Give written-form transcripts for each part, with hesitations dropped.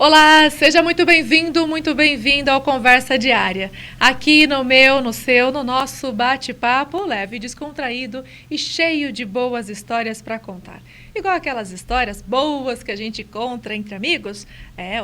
Olá, seja muito bem-vindo, muito bem-vinda ao Conversa Diária. Aqui no meu, no seu, no nosso bate-papo leve, descontraído e cheio de boas histórias para contar. Igual aquelas histórias boas que a gente conta entre amigos.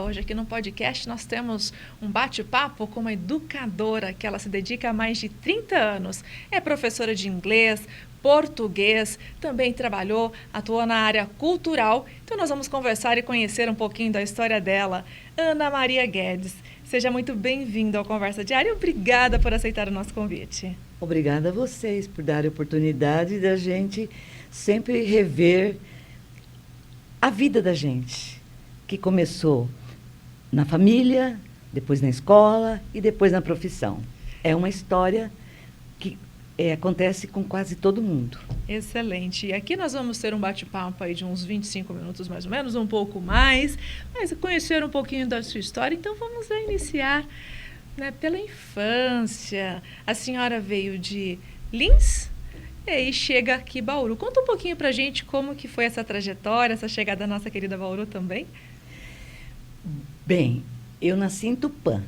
Hoje aqui no podcast nós temos um bate-papo com uma educadora que ela se dedica há mais de 30 anos. É professora de inglês, português, também trabalhou, atuou na área cultural. Então nós vamos conversar e conhecer um pouquinho da história dela. Ana Maria Guedes, seja muito bem-vinda ao Conversa Diária e obrigada por aceitar o nosso convite. Obrigada a vocês por darem a oportunidade da gente sempre rever a vida da gente, que começou na família, depois na escola e depois na profissão. É uma história que acontece com quase todo mundo. Excelente. E aqui nós vamos ter um bate-papo aí de uns 25 minutos mais ou menos, um pouco mais, mas conhecer um pouquinho da sua história. Então vamos iniciar, pela infância. A senhora veio de Lins e aí chega aqui Bauru. Conta um pouquinho pra gente como que foi essa trajetória, essa chegada da nossa querida Bauru também. Bem, eu nasci em Tupã.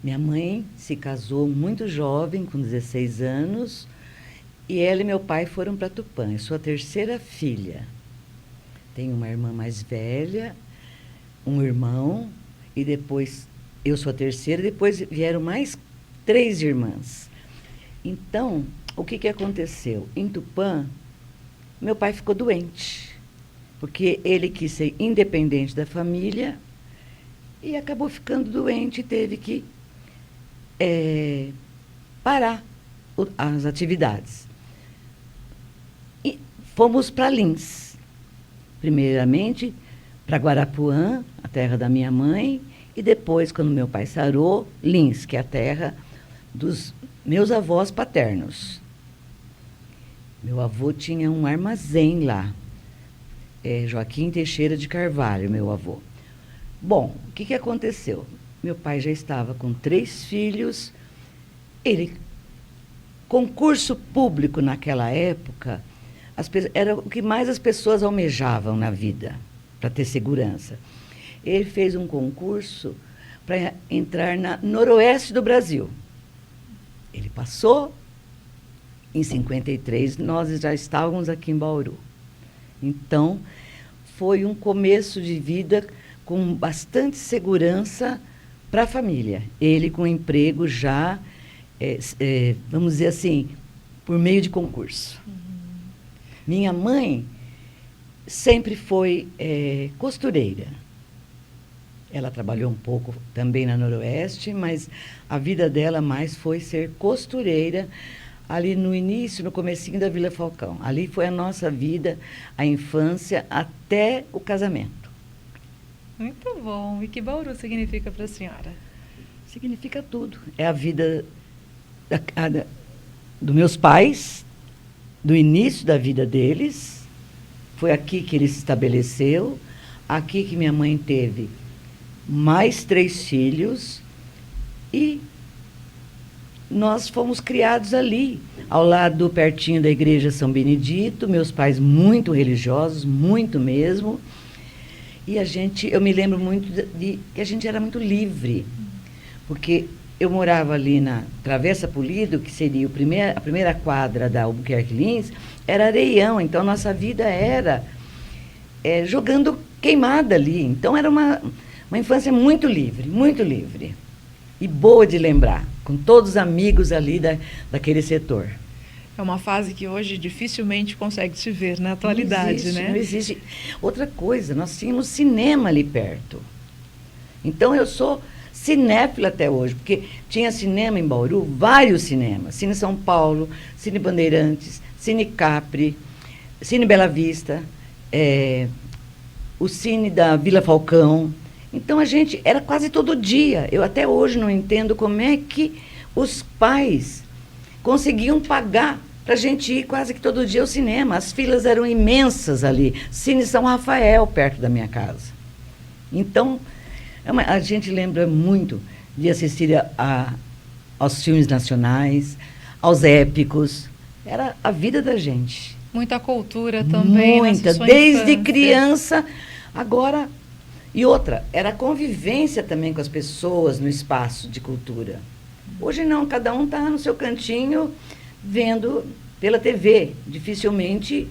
Minha mãe se casou muito jovem, com 16 anos, e ela e meu pai foram para Tupã. Eu sou a terceira filha. Tenho uma irmã mais velha, um irmão, e depois eu sou a terceira, depois vieram mais 3 irmãs. Então, o que aconteceu? Em Tupã, meu pai ficou doente, porque ele quis ser independente da família e acabou ficando doente e teve que parar as atividades. E fomos para Lins. Primeiramente, para Guarapuã, a terra da minha mãe, e depois, quando meu pai sarou, Lins, que é a terra dos meus avós paternos. Meu avô tinha um armazém lá. Joaquim Teixeira de Carvalho, meu avô. Bom, o que aconteceu? Meu pai já estava com 3 filhos. Concurso público naquela época, era o que mais as pessoas almejavam na vida, para ter segurança. Ele fez um concurso para entrar na Noroeste do Brasil. Ele passou. Em 53, nós já estávamos aqui em Bauru. Então, foi um começo de vida com bastante segurança para a família. Ele com emprego já, vamos dizer assim, por meio de concurso. Uhum. Minha mãe sempre foi costureira. Ela trabalhou um pouco também na Noroeste, mas a vida dela mais foi ser costureira ali no início, no comecinho da Vila Falcão. Ali foi a nossa vida, a infância, até o casamento. Muito bom. E que Bauru significa para a senhora? Significa tudo. É a vida dos meus pais, do início da vida deles. Foi aqui que ele se estabeleceu, aqui que minha mãe teve mais 3 filhos e nós fomos criados ali, ao lado, pertinho da igreja São Benedito, meus pais muito religiosos, muito mesmo. E eu me lembro muito que a gente era muito livre, porque eu morava ali na Travessa Polido, que seria a primeira quadra da Albuquerque Lins, era areião, então nossa vida era jogando queimada ali. Então era uma infância muito livre e boa de lembrar, com todos os amigos ali daquele setor. É uma fase que hoje dificilmente consegue se ver na atualidade, Não existe. Outra coisa, nós tínhamos cinema ali perto. Então, eu sou cinéfila até hoje, porque tinha cinema em Bauru, vários cinemas. Cine São Paulo, Cine Bandeirantes, Cine Capri, Cine Bela Vista, o Cine da Vila Falcão. Então, a gente era quase todo dia. Eu até hoje não entendo como é que os pais conseguiam pagar para a gente ir quase que todo dia ao cinema. As filas eram imensas ali. Cine São Rafael, perto da minha casa. Então, a gente lembra muito de assistir aos filmes nacionais, aos épicos. Era a vida da gente. Muita cultura também. Muita, desde criança. Agora, E outra, era a convivência também com as pessoas no espaço de cultura. Hoje não, cada um está no seu cantinho vendo pela TV. Dificilmente,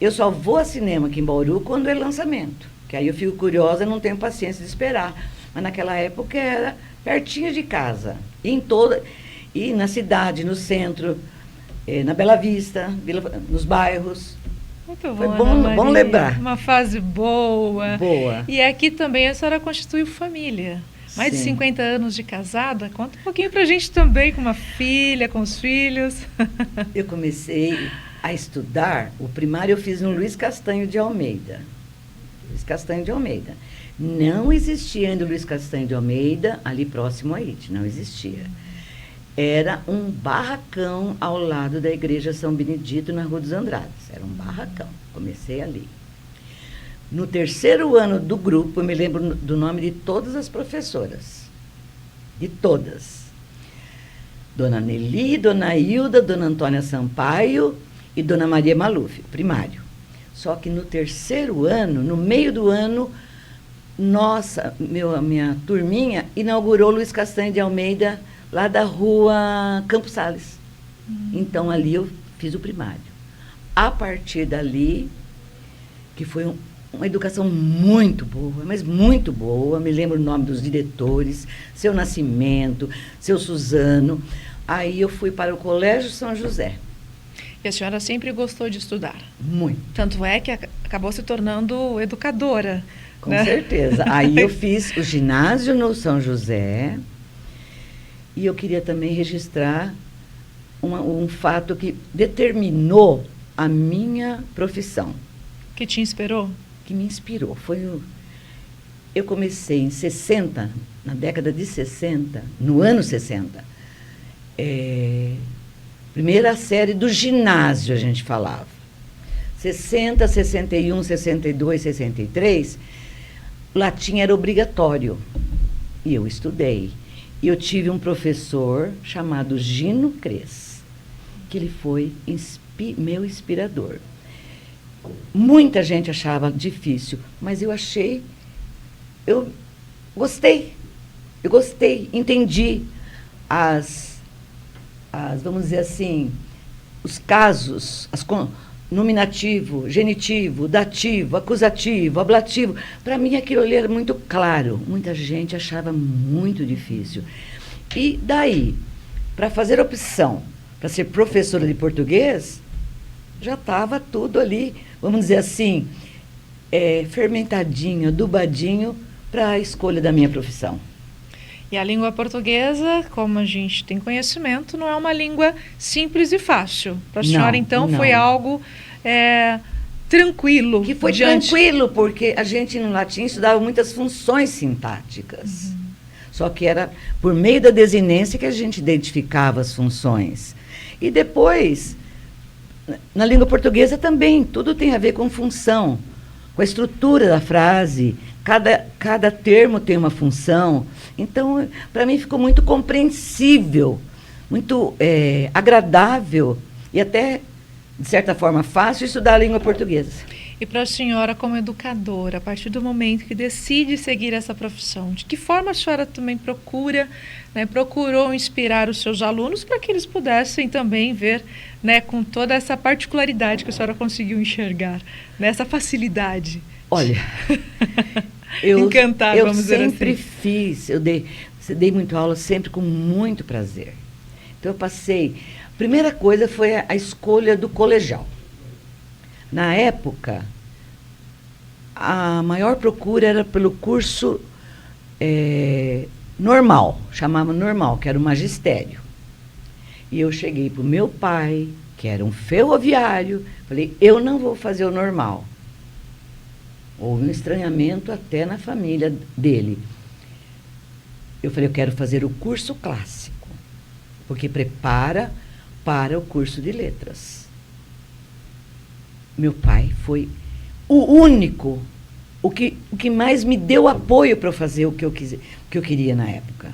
eu só vou a cinema aqui em Bauru quando é lançamento. Que aí eu fico curiosa e não tenho paciência de esperar. Mas naquela época era pertinho de casa. E na cidade, no centro, na Bela Vista, nos bairros. Muito bom, Foi Ana bom Maria. lembrar. Uma fase boa. Boa. E aqui também a senhora constituiu família. Mais de Sim. 50 anos de casada. Conta um pouquinho pra gente também, com uma filha, com os filhos. Eu comecei a estudar, o primário eu fiz no Luiz Castanho de Almeida. Luiz Castanho de Almeida. Não existia ainda o Luiz Castanho de Almeida ali próximo a IT, não existia. Era um barracão ao lado da Igreja São Benedito, na Rua dos Andrades. Era um barracão. Comecei ali. No terceiro ano do grupo, eu me lembro do nome de todas as professoras. De todas. Dona Nelly, Dona Hilda, Dona Antônia Sampaio e Dona Maria Maluf, primário. Só que no terceiro ano, no meio do ano, a minha turminha inaugurou Luiz Castanho de Almeida, lá da rua Campos Sales. Então, ali eu fiz o primário. A partir dali, que foi uma educação muito boa, mas muito boa, me lembro o nome dos diretores, seu Nascimento, seu Suzano. Aí eu fui para o Colégio São José. E a senhora sempre gostou de estudar. Muito. Tanto é que acabou se tornando educadora. Com né? certeza. Aí eu fiz o ginásio no São José. E eu queria também registrar um fato que determinou a minha profissão. Que te inspirou? Que me inspirou. Eu comecei em 60, na década de 60, no ano 60, primeira série do ginásio, a gente falava. 60, 61, 62, 63, latim era obrigatório. E eu estudei. E eu tive um professor chamado Gino Cres, que ele foi meu inspirador. Muita gente achava difícil, mas eu gostei. Eu gostei, entendi vamos dizer assim, os casos, nominativo, genitivo, dativo, acusativo, ablativo. Para mim aquilo ali era muito claro. Muita gente achava muito difícil. E daí, para fazer opção para ser professora de português, já estava tudo ali, vamos dizer assim, fermentadinho, adubadinho para a escolha da minha profissão. E a língua portuguesa, como a gente tem conhecimento, não é uma língua simples e fácil. Para a senhora, então, não. foi algo tranquilo. Que foi tranquilo, porque a gente no latim estudava muitas funções sintáticas. Só que era por meio da desinência que a gente identificava as funções. E depois, na língua portuguesa também, tudo tem a ver com função, com a estrutura da frase. Cada termo tem uma função. Então, para mim, ficou muito compreensível, muito agradável e até, de certa forma, fácil estudar a língua portuguesa. E para a senhora, como educadora, a partir do momento que decide seguir essa profissão, de que forma a senhora também procurou inspirar os seus alunos para que eles pudessem também ver, com toda essa particularidade que a senhora conseguiu enxergar, essa facilidade? Olha, eu sempre fiz, eu dei muito aula sempre com muito prazer. Então eu passei, a primeira coisa foi a escolha do colegial. Na época, a maior procura era pelo curso normal, chamava normal, que era o magistério. E eu cheguei para o meu pai, que era um ferroviário, falei, eu não vou fazer o normal. Houve um estranhamento até na família dele. Eu falei, eu quero fazer o curso clássico, porque prepara para o curso de letras. Meu pai foi o único, o que mais me deu apoio para fazer o que eu queria na época.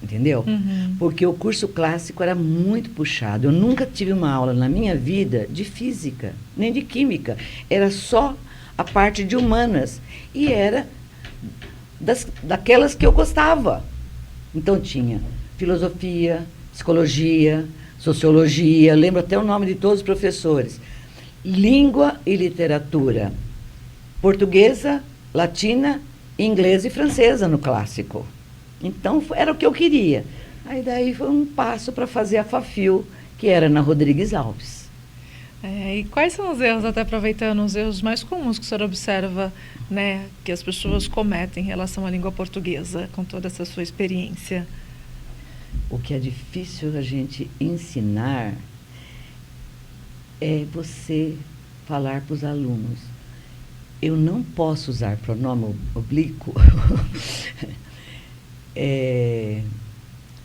Entendeu? Uhum. Porque o curso clássico era muito puxado. Eu nunca tive uma aula na minha vida de física, nem de química. Era só a parte de humanas. E era daquelas que eu gostava. Então tinha filosofia, psicologia, sociologia, lembro até o nome de todos os professores. Língua e literatura. Portuguesa, latina, inglesa e francesa no clássico. Então era o que eu queria. Aí daí foi um passo para fazer a FAFIU, que era na Rodrigues Alves. E quais são os erros, até aproveitando, os erros mais comuns que o senhor observa, né, que as pessoas cometem em relação à língua portuguesa, com toda essa sua experiência? O que é difícil a gente ensinar é você falar para os alunos. Eu não posso usar pronome oblíquo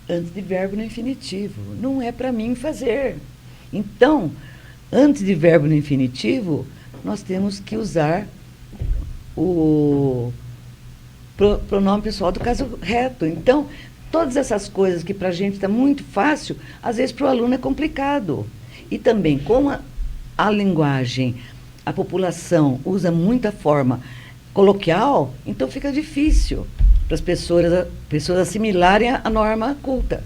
antes de verbo no infinitivo. Não é para mim fazer. Então, antes de verbo no infinitivo, nós temos que usar o pronome pessoal do caso reto. Então, todas essas coisas que para a gente está muito fácil, às vezes para o aluno é complicado. E também, como a linguagem, a população usa muita forma coloquial, então fica difícil para as pessoas assimilarem a norma culta.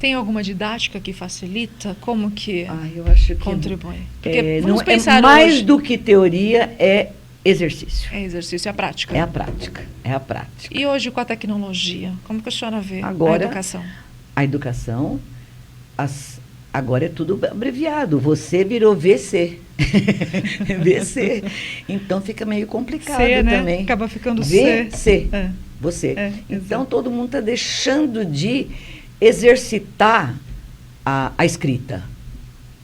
Tem alguma didática que facilita? Como que eu acho que contribui? Porque vamos não, pensar mais hoje, do que teoria, é exercício. É exercício, é a prática. É a prática, é a prática. E hoje com a tecnologia, como que a senhora vê agora, a educação? A educação, agora é tudo abreviado. Você virou VC. VC. Então fica meio complicado C, né? também. Acaba ficando VC. C. Você. Então todo mundo está deixando de exercitar a escrita,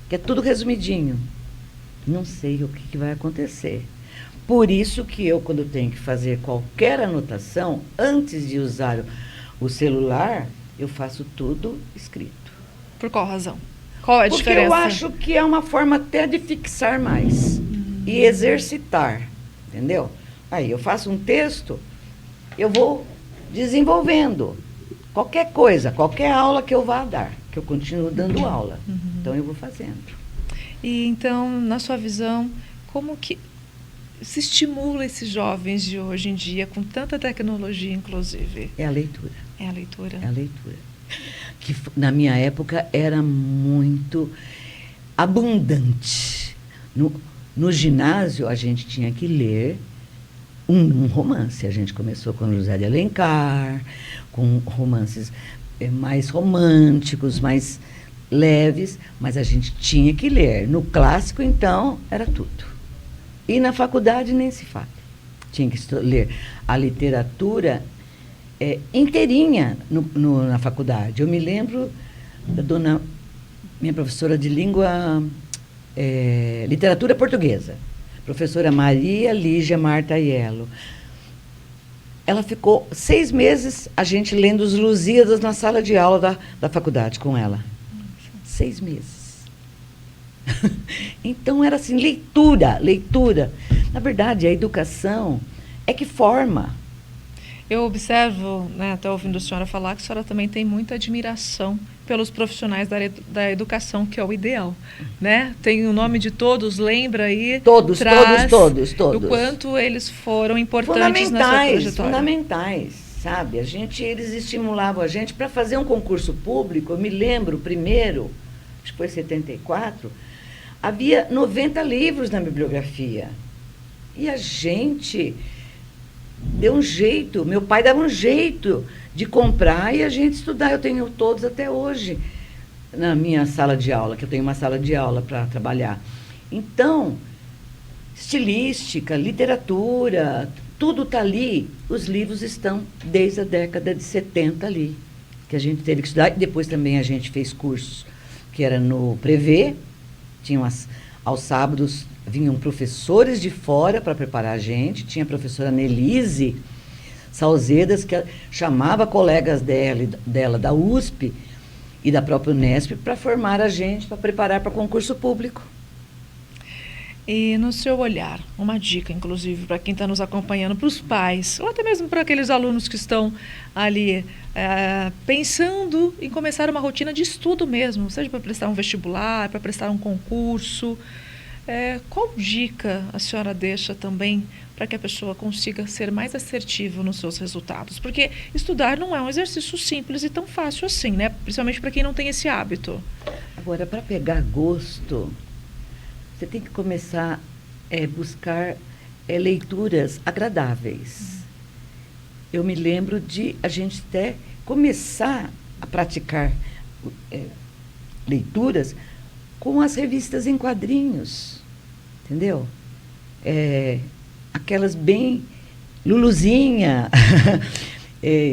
que é tudo resumidinho. Não sei o que vai acontecer. Por isso que eu, quando tenho que fazer qualquer anotação, antes de usar o celular, eu faço tudo escrito. Por qual razão? Qual é a diferença? Porque eu acho que é uma forma até de fixar mais e exercitar, entendeu? Aí eu faço um texto, eu vou desenvolvendo. Qualquer coisa, qualquer aula que eu vá dar, que eu continuo dando aula. Então eu vou fazendo. E então, na sua visão, como que se estimula esses jovens de hoje em dia, com tanta tecnologia, inclusive? É a leitura. É a leitura. É a leitura. Que na minha época era muito abundante. No ginásio, a gente tinha que ler um romance. A gente começou com José de Alencar, com romances mais românticos, mais leves, mas a gente tinha que ler. No clássico, então, era tudo. E na faculdade nem se fala. Tinha que ler a literatura inteirinha na faculdade. Eu me lembro da minha professora de literatura portuguesa, professora Maria Lígia Marta Aiello. Ela ficou 6 meses, a gente lendo os Lusíadas na sala de aula da faculdade com ela. 6 meses. Então era assim, leitura. Na verdade, a educação é que forma. Eu observo, né, até ouvindo a senhora falar, que a senhora também tem muita admiração pelos profissionais da educação, que é o ideal, né? Tem o nome de todos, lembra aí? Todos. O quanto eles foram importantes na sua trajetória. Fundamentais, sabe? Eles estimulavam a gente para fazer um concurso público. Eu me lembro, primeiro, acho que foi em 74, havia 90 livros na bibliografia. E a gente deu um jeito, meu pai dava um jeito de comprar e a gente estudar. Eu tenho todos até hoje na minha sala de aula, que eu tenho uma sala de aula para trabalhar. Então, estilística, literatura, tudo está ali. Os livros estão desde a década de 70 ali, que a gente teve que estudar. E depois também a gente fez cursos, que era no Prevê, aos sábados vinham professores de fora para preparar a gente. Tinha a professora Nelise Salzedas, que chamava colegas dela da USP e da própria Unesp para formar a gente, para preparar para concurso público. E no seu olhar, uma dica, inclusive, para quem está nos acompanhando, para os pais, ou até mesmo para aqueles alunos que estão ali pensando em começar uma rotina de estudo mesmo, seja para prestar um vestibular, para prestar um concurso. Qual dica a senhora deixa também para que a pessoa consiga ser mais assertiva nos seus resultados? Porque estudar não é um exercício simples e tão fácil assim, né? Principalmente para quem não tem esse hábito. Agora, para pegar gosto, você tem que começar a buscar leituras agradáveis. Eu me lembro de a gente até começar a praticar leituras com as revistas em quadrinhos, entendeu? Aquelas bem Luluzinha,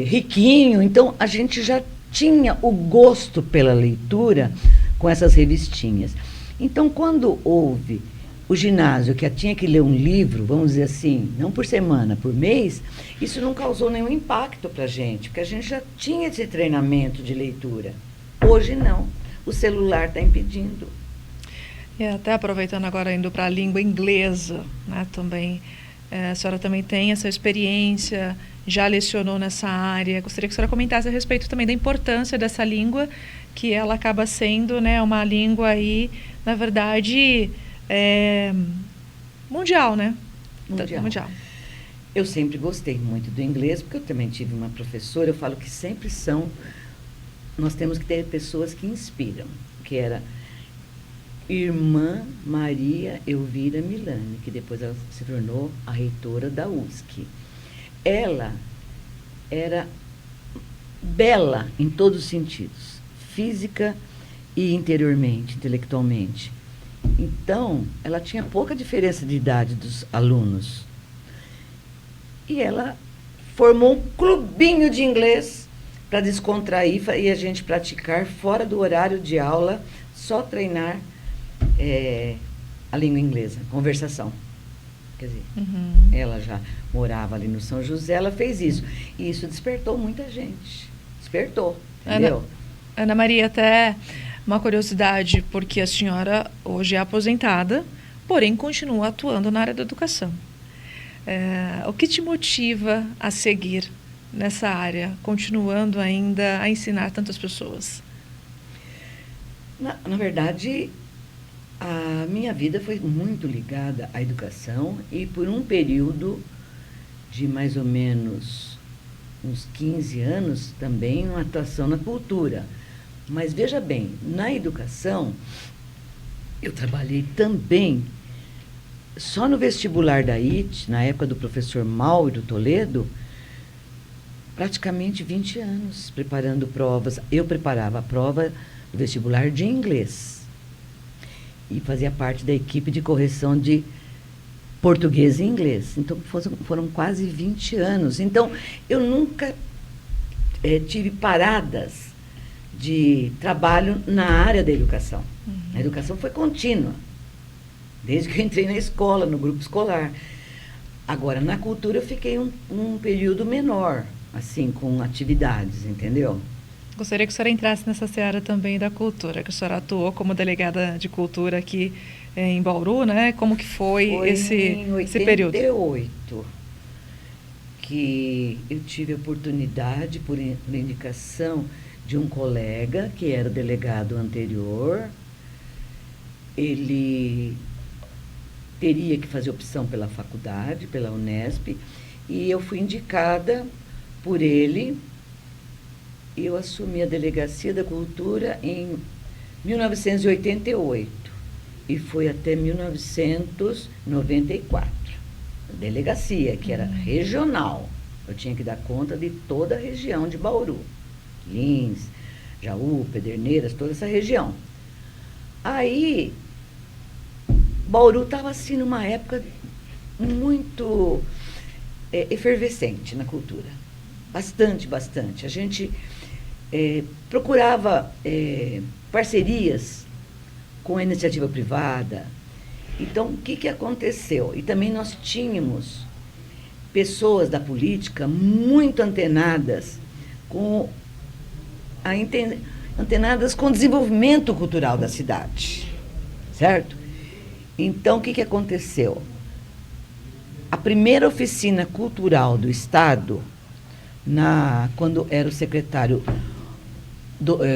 Riquinho. Então, a gente já tinha o gosto pela leitura com essas revistinhas. Então, quando houve o ginásio, que tinha que ler um livro, vamos dizer assim, não por semana, por mês, isso não causou nenhum impacto para a gente, porque a gente já tinha esse treinamento de leitura. Hoje, não. O celular está impedindo. E até aproveitando agora, indo para a língua inglesa, né, também, a senhora também tem essa experiência, já lecionou nessa área. Gostaria que a senhora comentasse a respeito também da importância dessa língua, que ela acaba sendo, né, uma língua aí, na verdade, mundial, né? Mundial. Eu sempre gostei muito do inglês, porque eu também tive uma professora, eu falo que sempre nós temos que ter pessoas que inspiram, que era Irmã Maria Elvira Milani, que depois ela se tornou a reitora da USC. Ela era bela em todos os sentidos, física e interiormente, intelectualmente. Então, ela tinha pouca diferença de idade dos alunos. E ela formou um clubinho de inglês para descontrair e a gente praticar fora do horário de aula, só treinar a língua inglesa, conversação. Quer dizer, ela já morava ali no São José, ela fez isso. E isso despertou muita gente. Despertou, entendeu? Ana Maria, até uma curiosidade, porque a senhora hoje é aposentada, porém continua atuando na área da educação. O que te motiva a seguir nessa área, continuando ainda a ensinar tantas pessoas? Na verdade, a minha vida foi muito ligada à educação e por um período de mais ou menos uns 15 anos também uma atuação na cultura. Mas veja bem, na educação eu trabalhei também só no vestibular da IT, na época do professor Mauro Toledo, praticamente 20 anos preparando provas. Eu preparava a prova do vestibular de inglês e fazia parte da equipe de correção de português e inglês. Então, foram quase 20 anos. Então, eu nunca tive paradas de trabalho na área da educação. A educação foi contínua, desde que eu entrei na escola, no grupo escolar. Agora, na cultura, eu fiquei um período menor, assim, com atividades, entendeu? Gostaria que a senhora entrasse nessa seara também da cultura, que a senhora atuou como delegada de cultura aqui em Bauru, né? Como que foi esse período? Foi em 88 que eu tive a oportunidade, por indicação de um colega, que era o delegado anterior. Ele teria que fazer opção pela faculdade, pela Unesp, e eu fui indicada por ele. Eu assumi a Delegacia da Cultura em 1988 e foi até 1994. A delegacia, que era regional. Eu tinha que dar conta de toda a região de Bauru. Lins, Jaú, Pederneiras, toda essa região. Aí, Bauru estava assim numa época muito efervescente na cultura. Bastante. A gente procurava parcerias com a iniciativa privada. Então, o que aconteceu? E também nós tínhamos pessoas da política muito antenadas com o desenvolvimento cultural da cidade, certo? Então, o que aconteceu? A primeira oficina cultural do Estado, quando era o secretário,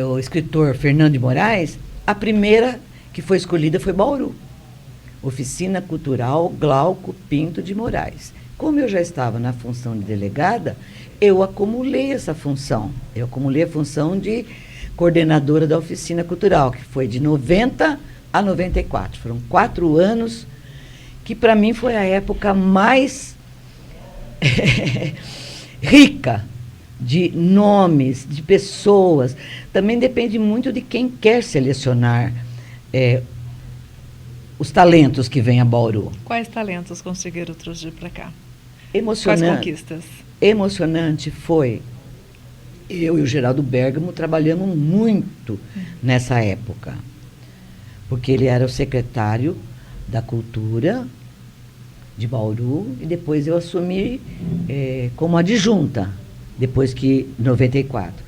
o escritor Fernando de Moraes, a primeira que foi escolhida foi Bauru. Oficina Cultural Glauco Pinto de Moraes. Como eu já estava na função de delegada, eu acumulei essa função. Eu acumulei a função de coordenadora da Oficina Cultural, que foi de 90 a 94. Foram 4 anos que, para mim, foi a época mais rica de nomes, de pessoas. Também depende muito de quem quer selecionar os talentos que vêm a Bauru. Quais talentos conseguiram trazer para cá? Emocionante. Quais conquistas? Emocionante foi, eu e o Geraldo Bergamo trabalhamos muito nessa época, porque ele era o secretário da Cultura de Bauru e depois eu assumi como adjunta, depois que, em 94.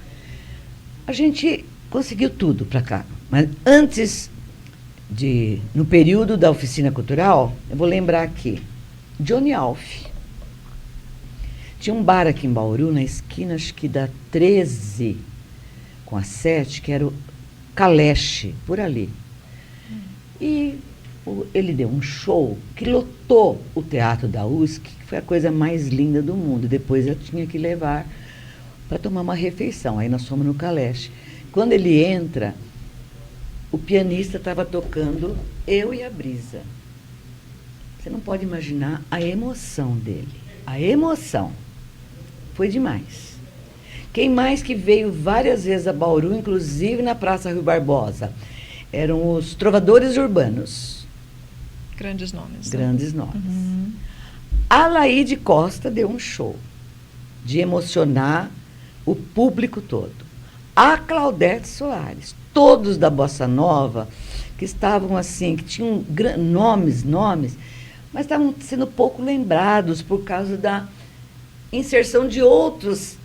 A gente conseguiu tudo para cá, mas antes no período da Oficina Cultural, eu vou lembrar aqui, Johnny Alf. Tinha um bar aqui em Bauru, na esquina, acho que da 13 com a 7, que era o Caleche, por ali. E ele deu um show que lotou o Teatro da USC, que foi a coisa mais linda do mundo. Depois eu tinha que levar para tomar uma refeição. Aí nós fomos no Caleche. Quando ele entra, o pianista estava tocando Eu e a Brisa. Você não pode imaginar a emoção dele. A emoção. Foi demais. Quem mais que veio várias vezes a Bauru, inclusive na Praça Rui Barbosa, eram os trovadores urbanos. Grandes nomes. Grandes nomes. Uhum. A Laíde Costa deu um show de emocionar o público todo. A Claudete Soares, todos da Bossa Nova, que estavam assim, que tinham nomes, mas estavam sendo pouco lembrados por causa da inserção de outros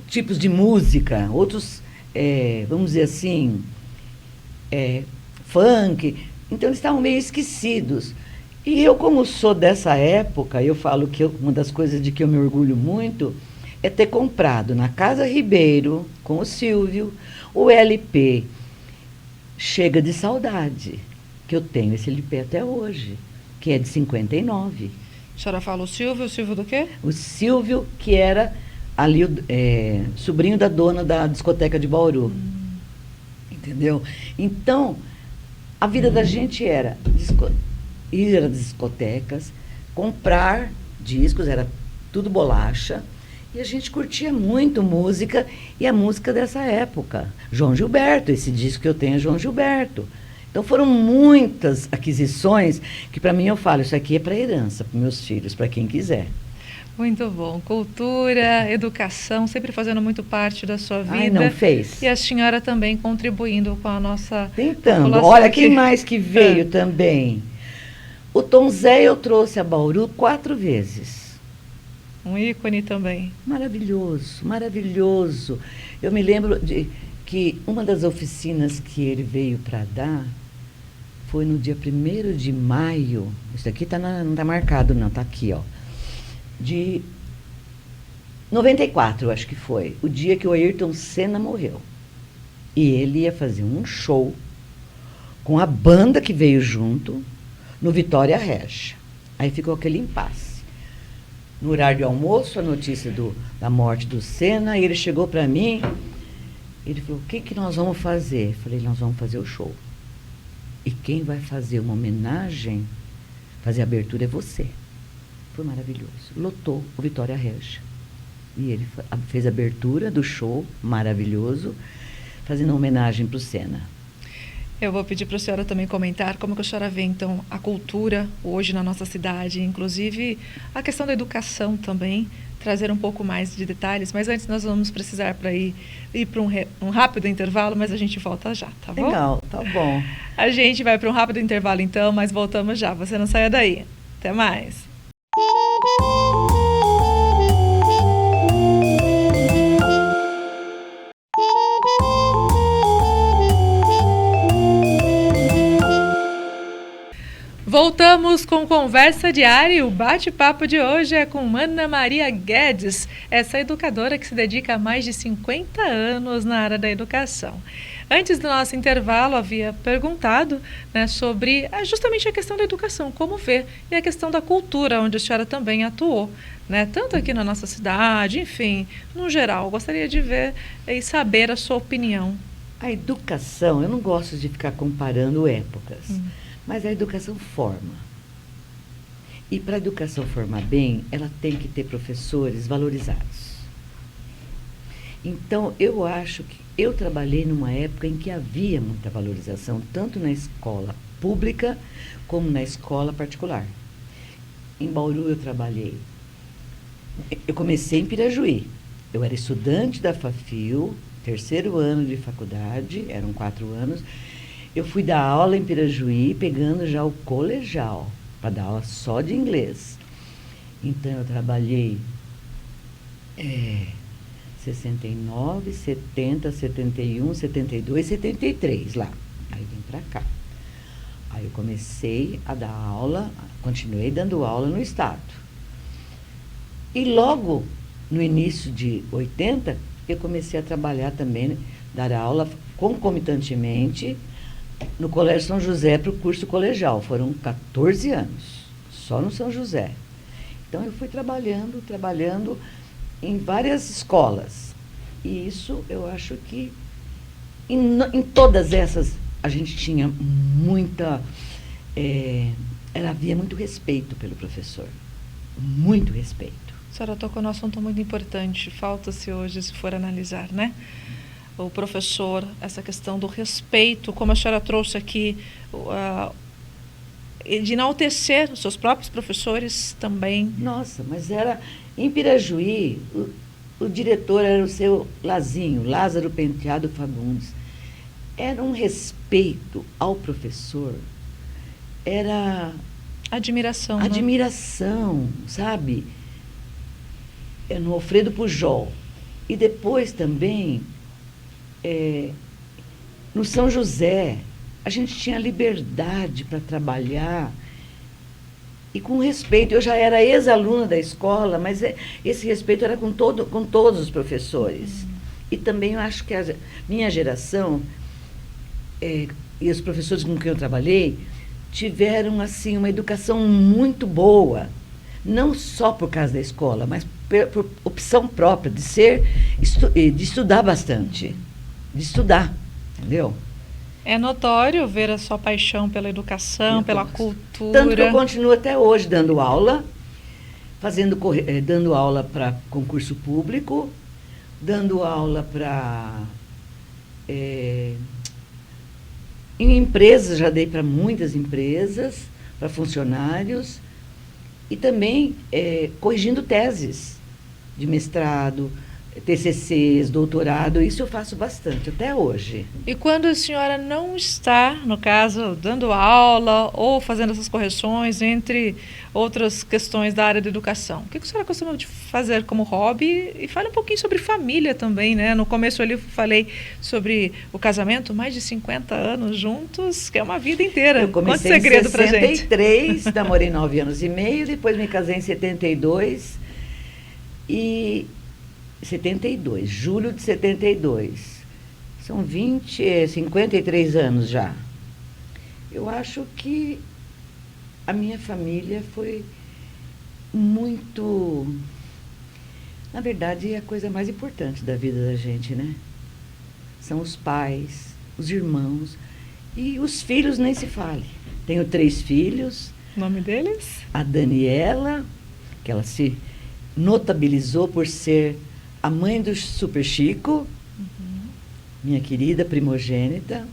tipos de música, outros, vamos dizer assim, funk. Então, eles estavam meio esquecidos. E eu, como sou dessa época, eu falo que uma das coisas de que eu me orgulho muito é ter comprado na Casa Ribeiro, com o Silvio, o LP Chega de Saudade, que eu tenho esse LP até hoje, que é de 59. A senhora fala o Silvio do quê? O Silvio, que era ali sobrinho da dona da discoteca de Bauru. Entendeu? Então, a vida da gente era ir às discotecas, comprar discos, era tudo bolacha, e a gente curtia muito música, e a música dessa época. João Gilberto, esse disco que eu tenho é João Gilberto. Então foram muitas aquisições que, para mim, eu falo, isso aqui é para herança, para meus filhos, para quem quiser. Muito bom. Cultura, educação, sempre fazendo muito parte da sua vida. Ai, não fez. E a senhora também contribuindo com a nossa Tentando. população. Olha, quem mais que veio também? O Tom Zé eu trouxe a Bauru 4 vezes. Um ícone também. Maravilhoso, maravilhoso. Eu me lembro que uma das oficinas que ele veio para dar foi no dia 1º de maio. Isso aqui não está marcado, não, está aqui, ó. De 94, eu acho que foi. O dia que o Ayrton Senna morreu. E ele ia fazer um show com a banda que veio junto no Vitória Regia. Aí ficou aquele impasse. No horário de almoço, a notícia da morte do Senna, e ele chegou para mim, ele falou, o que nós vamos fazer? Eu falei, nós vamos fazer o show. E quem vai fazer uma homenagem, fazer a abertura é você. Foi maravilhoso. Lotou o Vitória Regia. E ele fez a abertura do show, maravilhoso, fazendo uma homenagem para o Senna. Eu vou pedir para a senhora também comentar como que a senhora vê, então, a cultura hoje na nossa cidade, inclusive a questão da educação também, trazer um pouco mais de detalhes, mas antes nós vamos precisar para ir para um rápido intervalo, mas a gente volta já, tá bom? Legal, tá bom. A gente vai para um rápido intervalo então, mas voltamos já, você não saia daí. Até mais. Voltamos com Conversa Diária e o bate-papo de hoje é com Ana Maria Guedes, essa educadora que se dedica há mais de 50 anos na área da educação. Antes do nosso intervalo, havia perguntado, né, sobre justamente a questão da educação, como ver, e a questão da cultura, onde a senhora também atuou, né, tanto aqui na nossa cidade, enfim, no geral. Gostaria de ver e saber a sua opinião. A educação, eu não gosto de ficar comparando épocas, mas a educação forma. E para a educação formar bem, ela tem que ter professores valorizados. Então, eu acho que eu trabalhei numa época em que havia muita valorização, tanto na escola pública como na escola particular. Em Bauru eu trabalhei. Eu comecei em Pirajuí. Eu era estudante da FAFIL, terceiro ano de faculdade, eram 4 anos. Eu fui dar aula em Pirajuí, pegando já o colegial, para dar aula só de inglês. Então, eu trabalhei 69, 70, 71, 72, 73 lá. Aí vim para cá. Aí eu comecei a dar aula, continuei dando aula no estado. E logo no início de 80, eu comecei a trabalhar também, dar aula concomitantemente no Colégio São José para o curso colegial. Foram 14 anos, só no São José. Então eu fui trabalhando em várias escolas. E isso eu acho que em todas essas a gente tinha muita. Havia muito respeito pelo professor. Muito respeito. A senhora tocou num assunto muito importante, falta-se hoje, se for analisar, né? O professor, essa questão do respeito, como a senhora trouxe aqui, de enaltecer os seus próprios professores também. Nossa, mas era em Pirajuí, o diretor era o seu Lazinho, Lázaro Penteado Fagundes. Era um respeito ao professor, era admiração. Admiração, né? Sabe? No Alfredo Pujol. E depois também, no São José, a gente tinha liberdade para trabalhar e com respeito. Eu já era ex-aluna da escola, mas esse respeito era com todos os professores. E também eu acho que a minha geração e os professores com quem eu trabalhei tiveram assim uma educação muito boa, não só por causa da escola, mas por opção própria de de estudar bastante, de estudar, entendeu? É notório ver a sua paixão pela educação, pela cultura. Tanto que eu continuo até hoje dando aula, dando aula para concurso público, dando aula para em empresas, já dei para muitas empresas, para funcionários, e também corrigindo teses de mestrado, TCCs, doutorado, isso eu faço bastante, até hoje. E quando a senhora não está, no caso, dando aula ou fazendo essas correções, entre outras questões da área da educação, o que a senhora costuma fazer como hobby? E fale um pouquinho sobre família também, né? No começo ali eu falei sobre o casamento, mais de 50 anos juntos, que é uma vida inteira. Eu comecei Quanto segredo em pra gente? 63, namorei 9 anos e meio, depois me casei em 72 e 72, julho de 72. São 53 anos já. Eu acho que a minha família foi muito... Na verdade, é a coisa mais importante da vida da gente, né? São os pais, os irmãos e os filhos, nem se fale. Tenho 3 filhos. O nome deles? A Daniela, que ela se notabilizou por ser a mãe do Super Chico, minha querida primogênita.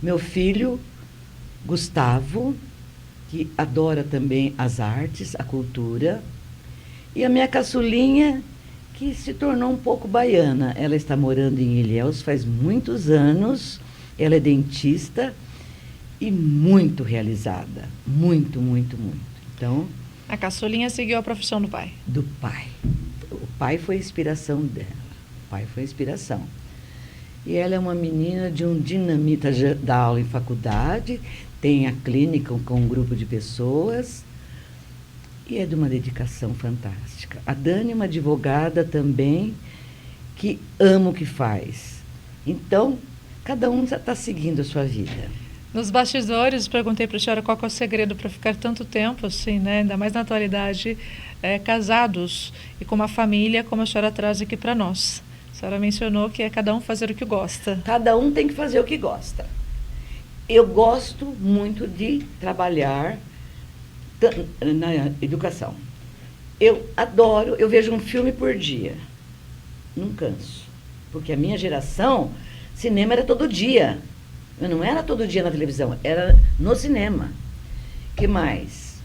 Meu filho, Gustavo, que adora também as artes, a cultura. E a minha caçulinha, que se tornou um pouco baiana. Ela está morando em Ilhéus faz muitos anos. Ela é dentista e muito realizada. Muito, muito, muito. Então, a caçulinha seguiu a profissão do pai? Do pai. O pai foi a inspiração dela. O pai foi a inspiração. E ela é uma menina de um dinamita, da aula em faculdade, tem a clínica com um grupo de pessoas e é de uma dedicação fantástica. A Dani é uma advogada também que ama o que faz. Então, cada um está seguindo a sua vida. Nos bastidores, perguntei para a senhora qual que é o segredo para ficar tanto tempo assim, né? Ainda mais na atualidade, casados e com uma família, como a senhora traz aqui para nós. A senhora mencionou que é cada um fazer o que gosta. Cada um tem que fazer o que gosta. Eu gosto muito de trabalhar na educação. Eu adoro, eu vejo um filme por dia. Não canso. Porque a minha geração, cinema era todo dia. Eu não era todo dia na televisão, era no cinema. Que mais?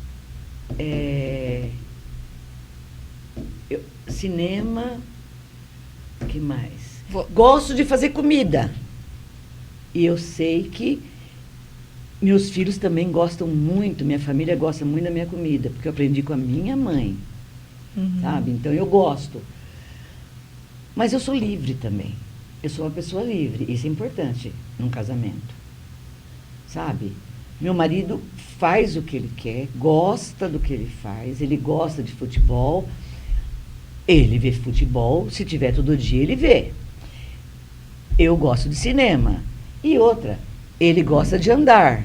Cinema. Que mais? Gosto de fazer comida. E eu sei que meus filhos também gostam muito, minha família gosta muito da minha comida, porque eu aprendi com a minha mãe. Sabe? Então eu gosto. Mas eu sou livre também. Eu sou uma pessoa livre. Isso é importante num casamento. Sabe? Meu marido faz o que ele quer, gosta do que ele faz, ele gosta de futebol. Ele vê futebol, se tiver todo dia, ele vê. Eu gosto de cinema. E outra, ele gosta de andar.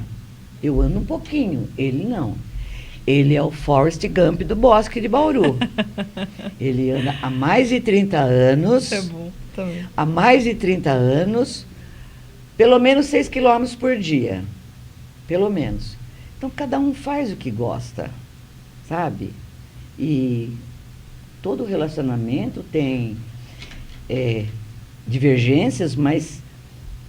Eu ando um pouquinho, ele não. Ele é o Forrest Gump do Bosque de Bauru. Ele anda há mais de 30 anos. É bom também. Há mais de 30 anos, pelo menos 6 quilômetros por dia. Pelo menos. Então, cada um faz o que gosta, sabe? E todo relacionamento tem divergências, mas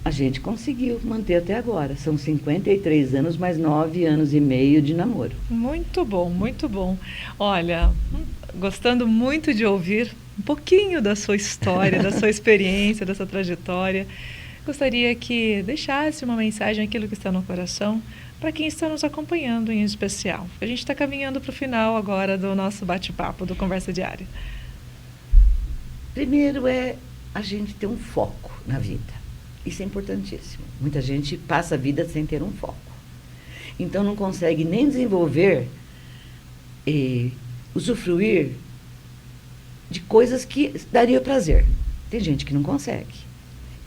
a gente conseguiu manter até agora. São 53 anos, mais 9 anos e meio de namoro. Muito bom, muito bom. Olha, gostando muito de ouvir um pouquinho da sua história, da sua experiência, da sua trajetória. Gostaria que deixasse uma mensagem, aquilo que está no coração, para quem está nos acompanhando em especial. A gente está caminhando para o final agora do nosso bate-papo, do Conversa Diária. Primeiro a gente ter um foco na vida. Isso é importantíssimo. Muita gente passa a vida sem ter um foco. Então não consegue nem desenvolver e usufruir de coisas que daria prazer. Tem gente que não consegue.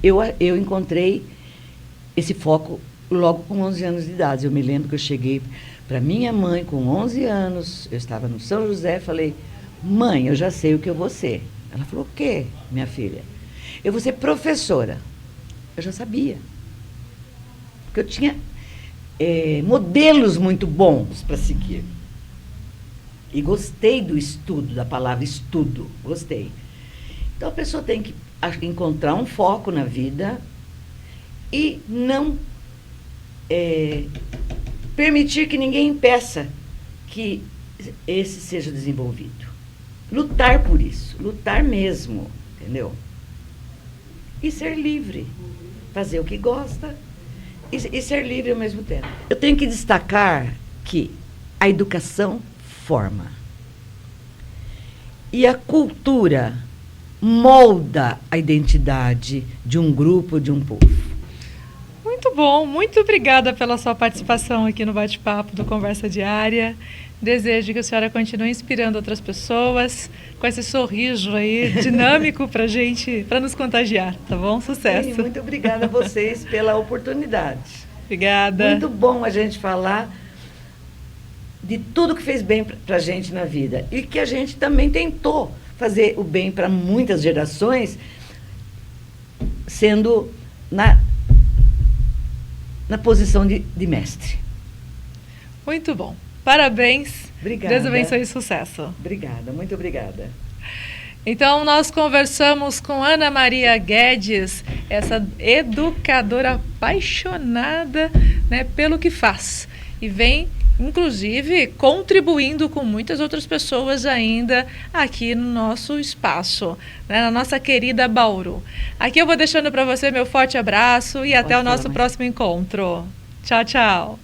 Eu encontrei esse foco logo com 11 anos de idade. Eu me lembro que eu cheguei para minha mãe com 11 anos, eu estava no São José, falei: mãe, eu já sei o que eu vou ser. Ela falou: o quê, minha filha? Eu vou ser professora. Eu já sabia. Porque eu tinha modelos muito bons para seguir. E gostei do estudo, da palavra estudo. Gostei. Então a pessoa tem que encontrar um foco na vida e não permitir que ninguém impeça que esse seja desenvolvido. Lutar por isso, lutar mesmo, entendeu? E ser livre, fazer o que gosta e ser livre ao mesmo tempo. Eu tenho que destacar que a educação forma e a cultura molda a identidade de um grupo, de um povo. Muito bom, muito obrigada pela sua participação aqui no bate-papo do Conversa Diária. Desejo que a senhora continue inspirando outras pessoas com esse sorriso aí dinâmico para gente, para nos contagiar, tá bom? Sucesso. Sim, muito obrigada a vocês pela oportunidade. Obrigada. Muito bom a gente falar de tudo que fez bem para a gente na vida e que a gente também tentou fazer o bem para muitas gerações, sendo na posição de mestre. Muito bom. Parabéns. Obrigada. Deus abençoe e sucesso. Obrigada, muito obrigada. Então, nós conversamos com Ana Maria Guedes, essa educadora apaixonada, né, pelo que faz. E vem, inclusive, contribuindo com muitas outras pessoas ainda aqui no nosso espaço, né, na nossa querida Bauru. Aqui eu vou deixando para você meu forte abraço e até o nosso próximo encontro. Tchau, tchau.